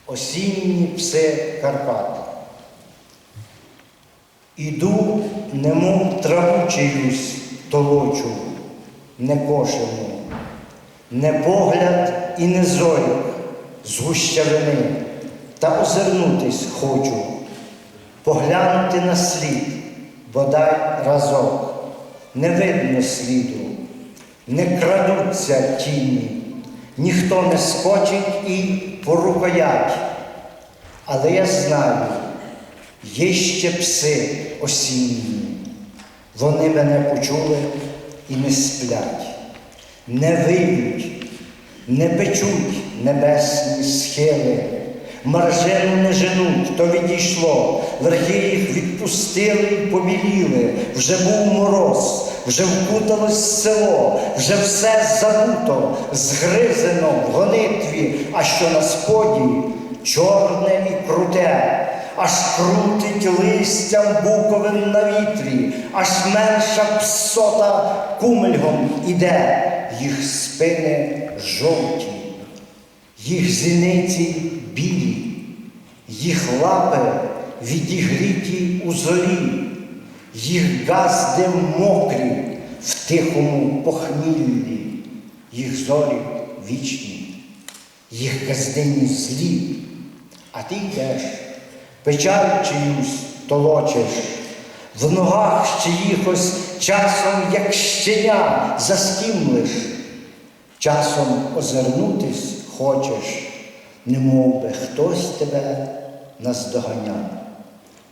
осінні пси Карпат. Іду, немов траву чиюсь толочу, не кошену, не погляд і не зорік з гущавини, та озирнутись хочу, поглянути на слід, бодай разок. Не видно сліду, не крадуться тіні, ніхто не скочить і по рукоять. Але я знаю, є ще пси осінні, вони мене почули і не сплять, не виють, не печуть небесні схили, маржину не женуть, то відійшло, верхи їх відпустили і побіліли, вже був мороз, вже вкуталось село, вже все забуто, згризено в гонитві, а що на споді чорне і круте, аж крутить листям буковим на вітрі, аж менша псота кумельгом іде, їх спини жовті, їх зіниці білі, їх лапи відігріті у зорі, їх газди мокрі в тихому похміллі, їх зорі вічні, їх газдині злі, а ти йдеш, печаль чиюсь толочиш, в ногах чиїхось часом, як щеня, заскімлиш, часом озирнутись хочеш, немов би хтось тебе наздоганяв.